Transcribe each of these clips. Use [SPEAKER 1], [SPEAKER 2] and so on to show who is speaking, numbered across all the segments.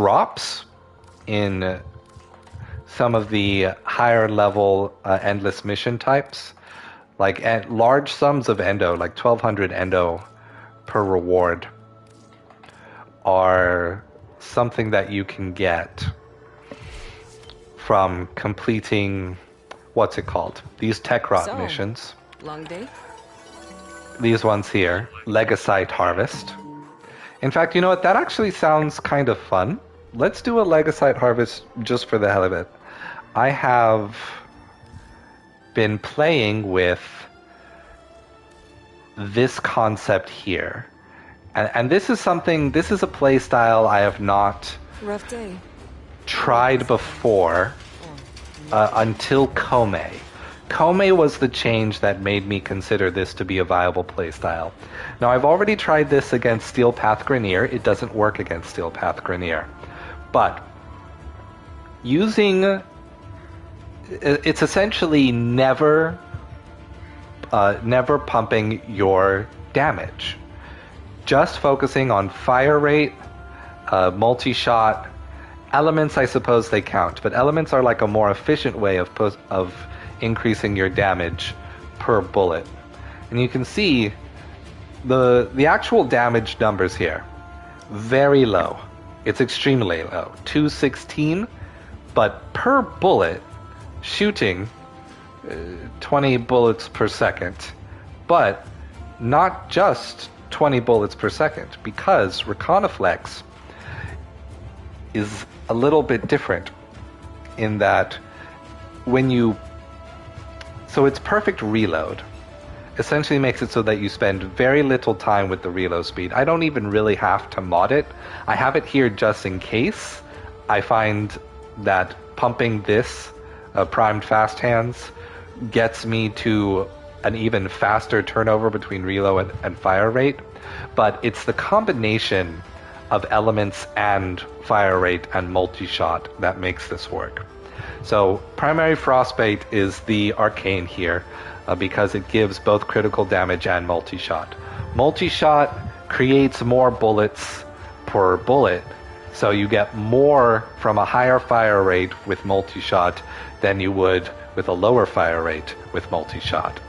[SPEAKER 1] drops in some of the higher level endless mission types, like at large sums of endo, like 1200 endo per reward, are something that you can get from completing, what's it called? These tech rot missions.
[SPEAKER 2] Long day?
[SPEAKER 1] These ones here, Legacyte harvest. In fact, you know what? That actually sounds kind of fun. Let's do a Legacyte harvest just for the hell of it. I have been playing with this concept here. And this is something, this is a play style I have not
[SPEAKER 2] Rough day.
[SPEAKER 1] tried before until Kome. Kome was the change that made me consider this to be a viable playstyle. Now, I've already tried this against Steel Path Grenier. It doesn't work against Steel Path Grenier. But using... It's essentially never pumping your damage. Just focusing on fire rate, multi-shot. Elements, I suppose they count, but elements are like a more efficient way of increasing your damage per bullet. And you can see the actual damage numbers here. Very low. It's extremely low. 216, but per bullet, shooting 20 bullets per second. But not just 20 bullets per second, because Reconifex is a little bit different in that when you... So its perfect reload essentially makes it so that you spend very little time with the reload speed. I don't even really have to mod it. I have it here just in case. I find that pumping this primed fast hands gets me to an even faster turnover between reload and fire rate. But it's the combination of elements and fire rate and multi-shot that makes this work. So primary frostbite is the arcane here because it gives both critical damage and multi-shot. Multi-shot creates more bullets per bullet, so you get more from a higher fire rate with multi-shot than you would with a lower fire rate with multi-shot.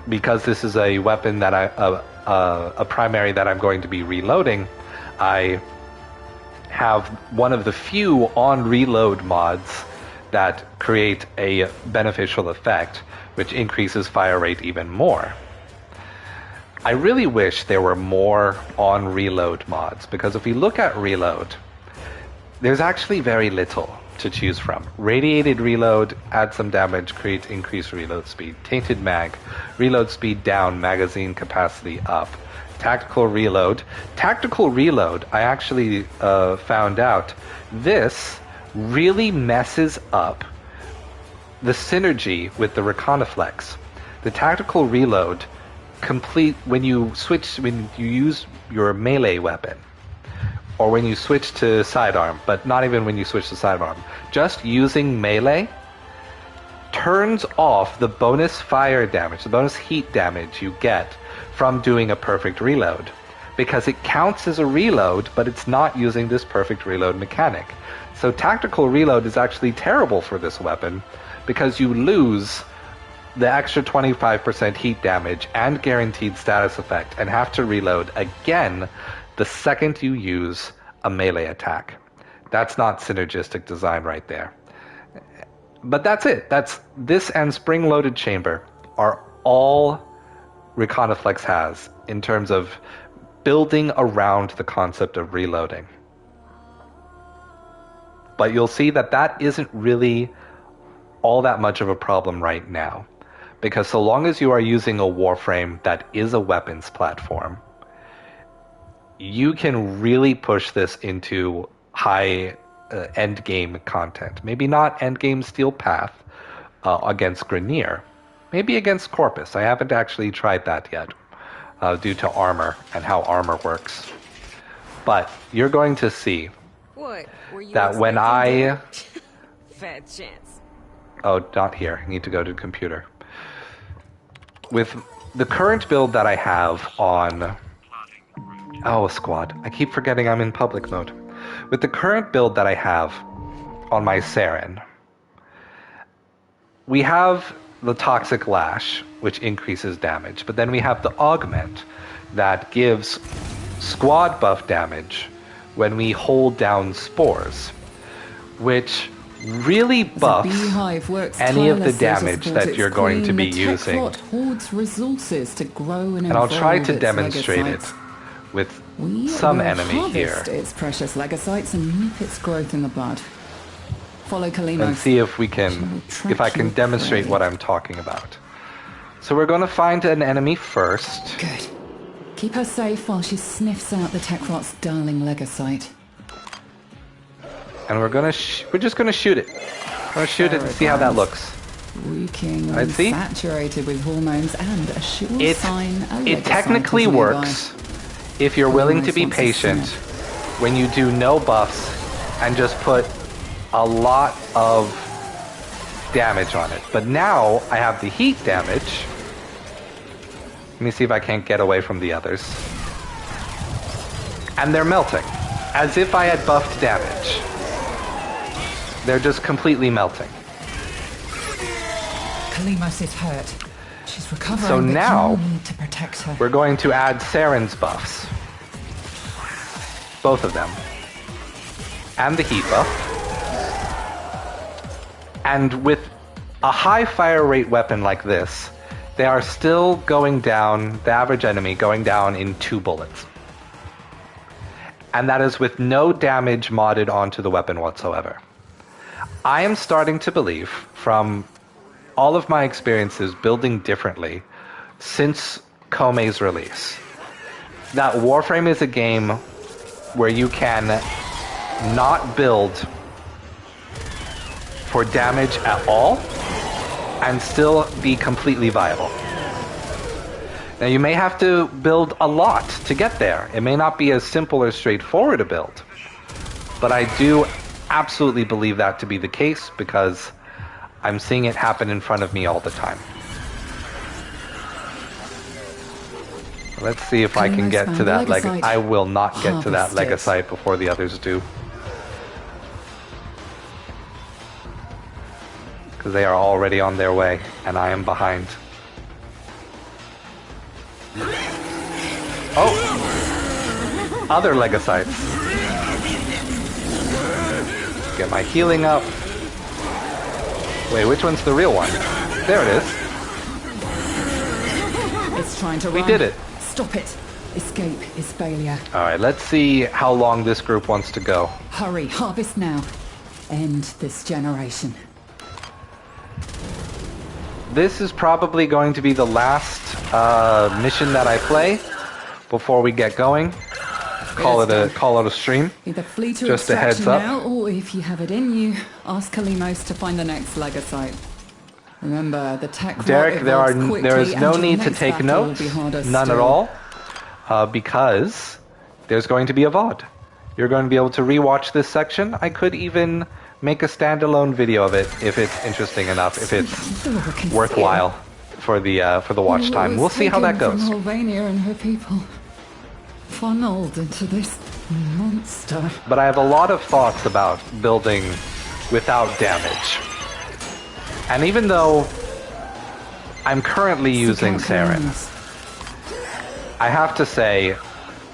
[SPEAKER 1] Because this is a weapon that a primary that I'm going to be reloading, I have one of the few on reload mods that create a beneficial effect, which increases fire rate even more. I really wish there were more on reload mods, because if we look at reload, there's actually very little to choose from. Radiated reload, add some damage, create increased reload speed. Tainted mag, reload speed down, magazine capacity up. Tactical reload. Tactical reload, I actually found out, this really messes up the synergy with the Reconifex. The tactical reload when you use your melee weapon, or when you switch to sidearm, but not even when you switch to sidearm. Just using melee turns off the bonus fire damage, the bonus heat damage you get from doing a perfect reload, because it counts as a reload, but it's not using this perfect reload mechanic. So tactical reload is actually terrible for this weapon, because you lose the extra 25% heat damage and guaranteed status effect and have to reload again the second you use a melee attack. That's not synergistic design right there. But that's it. That's this and spring-loaded chamber are all Reconifex has in terms of building around the concept of reloading. But you'll see that that isn't really all that much of a problem right now, because so long as you are using a Warframe that is a weapons platform, you can really push this into high endgame content. Maybe not endgame Steel Path against Grenier. Maybe against Corpus. I haven't actually tried that yet due to armor and how armor works. But you're going to see that when I...
[SPEAKER 2] Fat chance.
[SPEAKER 1] Oh, not here. I need to go to computer. With the current build that I have on... Oh, squad. I keep forgetting I'm in public mode. With the current build that I have on my Saren, we have the Toxic Lash, which increases damage, but then we have the Augment that gives squad buff damage when we hold down spores, which really buffs any of the damage that you're going to be using. And I'll try to demonstrate it with some enemy here.
[SPEAKER 3] Its precious Legacytes and nip its growth in the bud. Follow Kalimo.
[SPEAKER 1] And see if we can, if I can demonstrate what I'm talking about. So we're going to find an enemy first.
[SPEAKER 3] Good. Keep her safe while she sniffs out the Techrot's darling Legacyte.
[SPEAKER 1] And we're just gonna shoot it. We're gonna shoot it and see how that looks.
[SPEAKER 3] Reeking and saturated with hormones and a sure sign
[SPEAKER 1] it technically works if you're willing to be patient when you do no buffs and just put a lot of damage on it. But now I have the heat damage. Let me see if I can't get away from the others. And they're melting, as if I had buffed damage. They're just completely melting.
[SPEAKER 3] Kalimos is hurt. She's recovering,
[SPEAKER 1] so now,
[SPEAKER 3] but you need to protect her.
[SPEAKER 1] We're going to add Saren's buffs. Both of them. And the heat buff. And with a high fire rate weapon like this, they are still going down, the average enemy going down in 2 bullets. And that is with no damage modded onto the weapon whatsoever. I am starting to believe, from all of my experiences building differently since Komei's release, that Warframe is a game where you can not build for damage at all and still be completely viable. Now you may have to build a lot to get there. It may not be as simple or straightforward a build, but I do absolutely believe that to be the case because I'm seeing it happen in front of me all the time. Let's see if I can get to that Legacyte. I will not get to that Legacyte before the others do. Because they are already on their way, and I am behind. Oh! Other Legacytes. Get my healing up. Wait, which one's the real one? There it is.
[SPEAKER 3] It's trying to run.
[SPEAKER 1] We did it.
[SPEAKER 3] Stop it. Escape is failure.
[SPEAKER 1] Alright, let's see how long this group wants to go.
[SPEAKER 3] Hurry, harvest now. End this generation.
[SPEAKER 1] This is probably going to be the last mission that I play before we get going. Call it a stream.
[SPEAKER 3] Either flee to
[SPEAKER 1] just a heads up.
[SPEAKER 3] Now, or if you have it in you, ask Kalimos to find the next Legacyte. Remember, the tech.
[SPEAKER 1] Derek, there is no need to take notes, none at all, because there's going to be a VOD. You're going to be able to rewatch this section. I could even make a standalone video of it if it's interesting enough, if it's worthwhile for the watch time. We'll see how that goes.
[SPEAKER 3] Sylvania and her people funneled into this monster.
[SPEAKER 1] But I have a lot of thoughts about building without damage. And even though I'm currently using Saren, I have to say,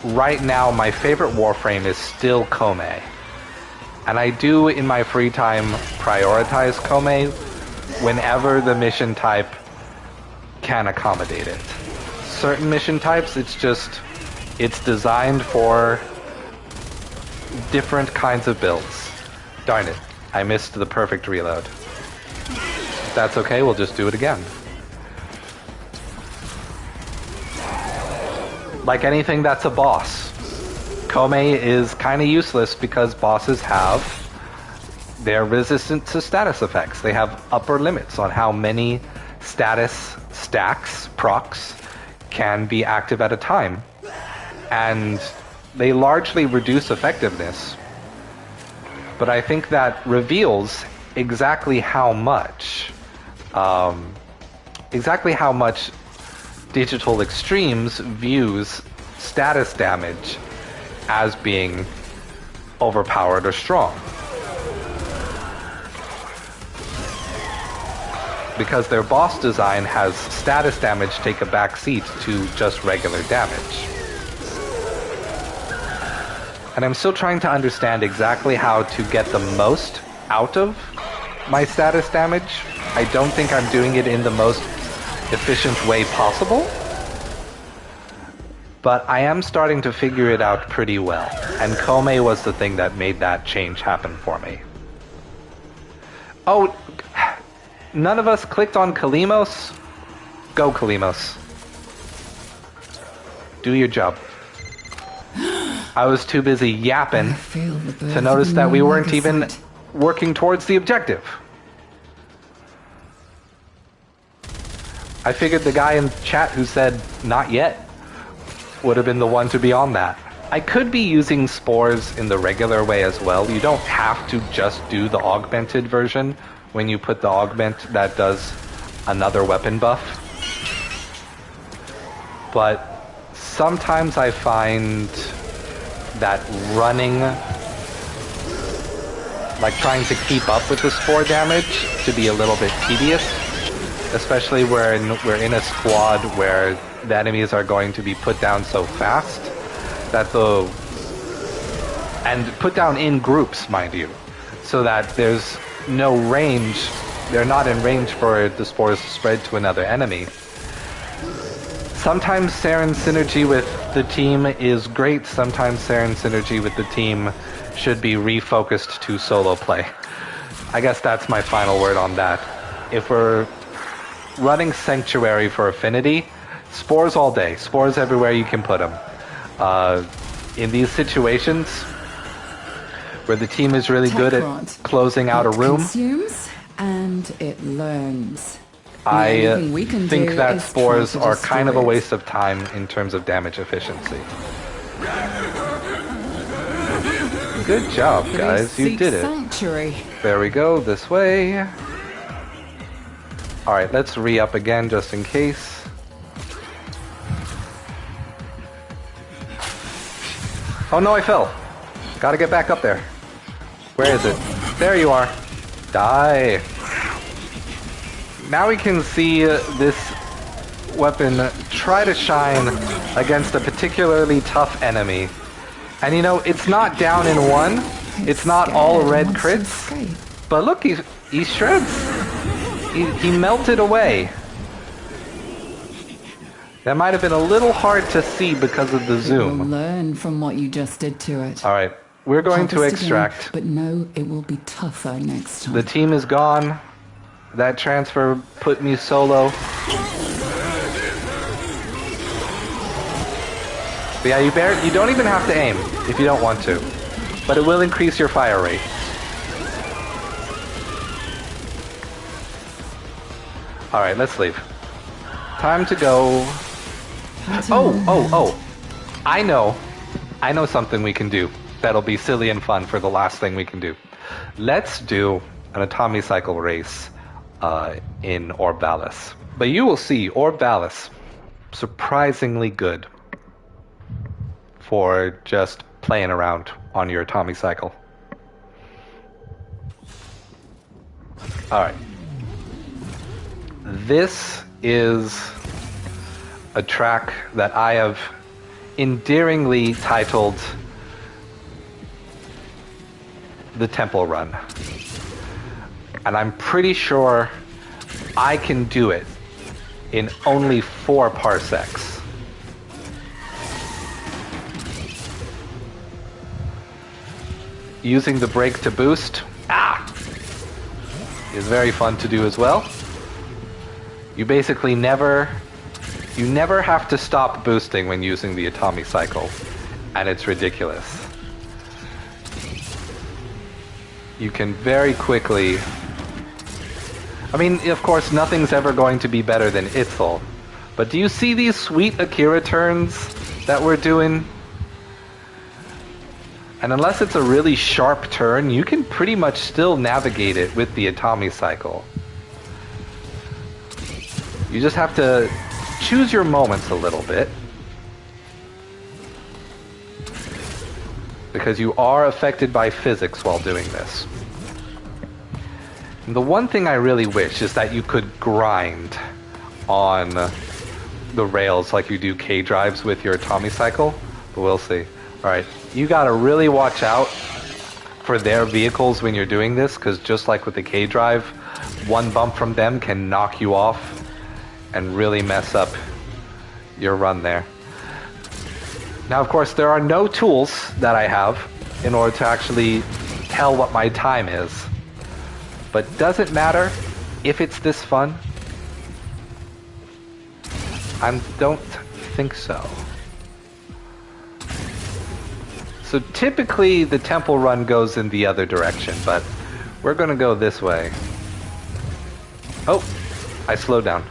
[SPEAKER 1] right now my favorite Warframe is still Komei. And I do, in my free time, prioritize Komei whenever the mission type can accommodate it. Certain mission types, it's designed for different kinds of builds. Darn it, I missed the perfect reload. If that's okay, we'll just do it again. Like anything that's a boss, Komei is kind of useless because bosses they're resistant to status effects. They have upper limits on how many status stacks, procs, can be active at a time. And they largely reduce effectiveness. But I think that reveals exactly how much Digital Extremes views status damage as being overpowered or strong. Because their boss design has status damage take a back seat to just regular damage. And I'm still trying to understand exactly how to get the most out of my status damage. I don't think I'm doing it in the most efficient way possible. But I am starting to figure it out pretty well. And Kome was the thing that made that change happen for me. Oh, none of us clicked on Kalimos? Go, Kalimos. Do your job. I was too busy yapping to notice that we weren't even working towards the objective. I figured the guy in chat who said, not yet, would have been the one to be on that. I could be using spores in the regular way as well. You don't have to just do the augmented version when you put the augment that does another weapon buff. But sometimes I find that running, like trying to keep up with the spore damage, to be a little bit tedious. Especially when we're in a squad where the enemies are going to be put down so fast that and put down in groups, mind you, so that there's no range, they're not in range for the spores to spread to another enemy. Sometimes Saren synergy with the team is great, sometimes Saren synergy with the team should be refocused to solo play. I guess that's my final word on that. If we're running Sanctuary for Affinity, spores all day. Spores everywhere you can put them. In these situations where the team is really good at closing out a room,
[SPEAKER 3] consumes and it learns.
[SPEAKER 1] I think that spores are kind of a waste of time in terms of damage efficiency. Good job, guys. You did it.
[SPEAKER 3] Sanctuary.
[SPEAKER 1] There we go. This way. Alright, let's re-up again just in case. Oh no, I fell. Gotta get back up there. Where is it? There you are. Die. Now we can see this weapon try to shine against a particularly tough enemy. And you know, it's not down in one. It's not all red crits. But look, he shreds. He melted away. That might have been a little hard to see because of the zoom.
[SPEAKER 3] We'll learn from what you just did to it.
[SPEAKER 1] All right, we're going to extract.
[SPEAKER 3] But no, it will be tougher next time.
[SPEAKER 1] The team is gone. That transfer put me solo. But yeah, you don't even have to aim if you don't want to. But it will increase your fire rate. Alright, let's leave. Time to go. Oh. I know something we can do that'll be silly and fun for the last thing we can do. Let's do an Atomycycle race in Orbalis. But you will see Orbalis surprisingly good for just playing around on your Atomycycle. Alright. This is a track that I have endearingly titled the Temple Run. And I'm pretty sure I can do it in only 4 parsecs. Using the brake to boost is very fun to do as well. You basically never have to stop boosting when using the Atomycycle, and it's ridiculous. You can very quickly... I mean, of course, nothing's ever going to be better than Itzel, but do you see these sweet Akira turns that we're doing? And unless it's a really sharp turn, you can pretty much still navigate it with the Atomycycle. You just have to choose your moments a little bit. because you are affected by physics while doing this. And the one thing I really wish is that you could grind on the rails like you do K-drives with your Atomycycle, but we'll see. Alright, you gotta really watch out for their vehicles when you're doing this, because just like with the K-drive, one bump from them can knock you off and really mess up your run there. Now, of course, there are no tools that I have in order to actually tell what my time is. But does it matter if it's this fun? I don't think so. So typically the temple run goes in the other direction, but we're going to go this way. Oh, I slowed down.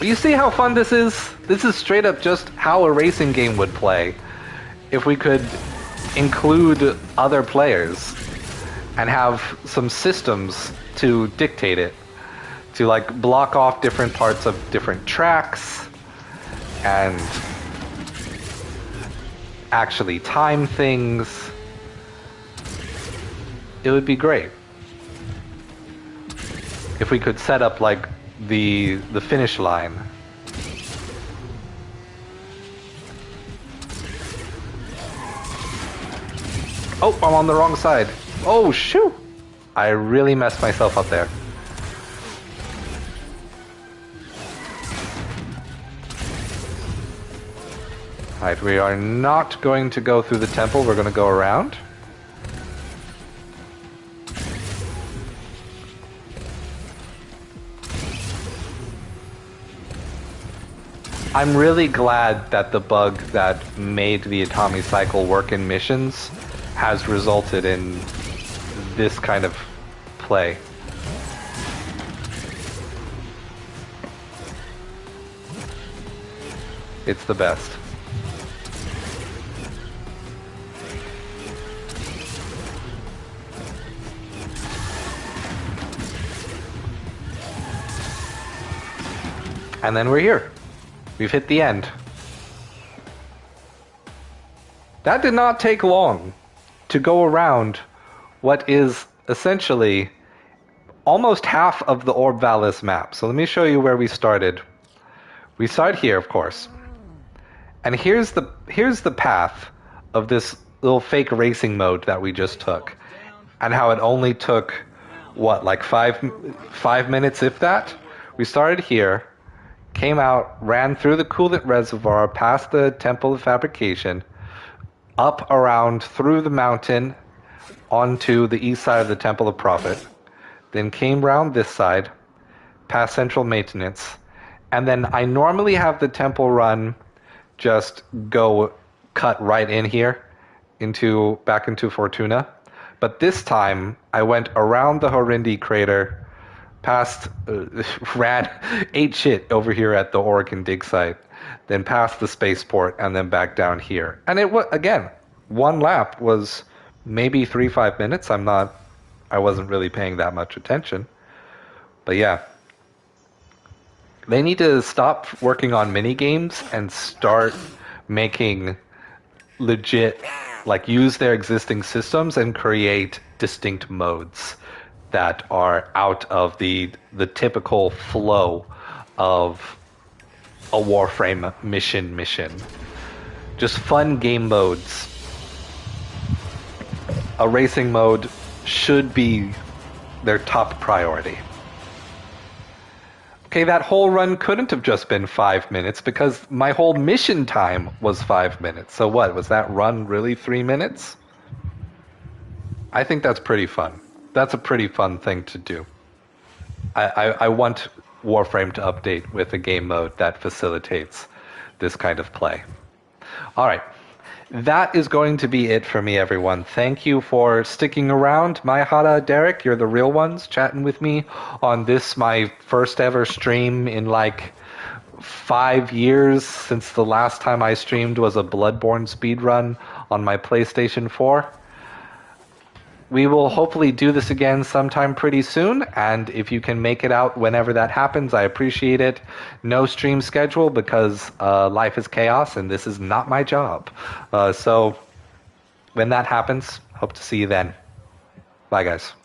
[SPEAKER 1] You see how fun this is? This is straight up just how a racing game would play if we could include other players and have some systems to dictate it, to like block off different parts of different tracks and actually time things. It would be great if we could set up like the finish line. Oh, I'm on the wrong side. Oh, shoot! I really messed myself up there. Alright, we are not going to go through the temple, we're going to go around. I'm really glad that the bug that made the Atomycycle work in missions has resulted in this kind of play. It's the best. And then we're here. We've hit the end. That did not take long to go around what is essentially almost half of the Orb Valis map. So let me show you where we started. We start here, of course. And here's the path of this little fake racing mode that we just took. And how it only took, what, like five minutes, if that? We started here, came out, ran through the coolant reservoir, past the Temple of Fabrication, up around through the mountain onto the east side of the Temple of Prophet, then came round this side, past Central Maintenance, and then I normally have the temple run just go cut right in here back into Fortuna, but this time I went around the Horindi crater, past ate shit over here at the Oregon dig site, then past the spaceport, and then back down here. And it was, again, one lap was maybe 3-5 minutes. I wasn't really paying that much attention. But yeah. They need to stop working on mini games and start making legit, like use their existing systems and create distinct modes that are out of the typical flow of a Warframe mission. Just fun game modes. A racing mode should be their top priority. Okay, that whole run couldn't have just been 5 minutes because my whole mission time was 5 minutes. So what, was that run really 3 minutes? I think that's pretty fun. That's a pretty fun thing to do. I want Warframe to update with a game mode that facilitates this kind of play. All right. That is going to be it for me, everyone. Thank you for sticking around. Mayhara, Derek, you're the real ones, chatting with me on this, my first ever stream in like 5 years, since the last time I streamed was a Bloodborne speedrun on my PlayStation 4. we will hopefully do this again sometime pretty soon. And if you can make it out whenever that happens, I appreciate it. No stream schedule because life is chaos and this is not my job. So when that happens, hope to see you then. Bye, guys.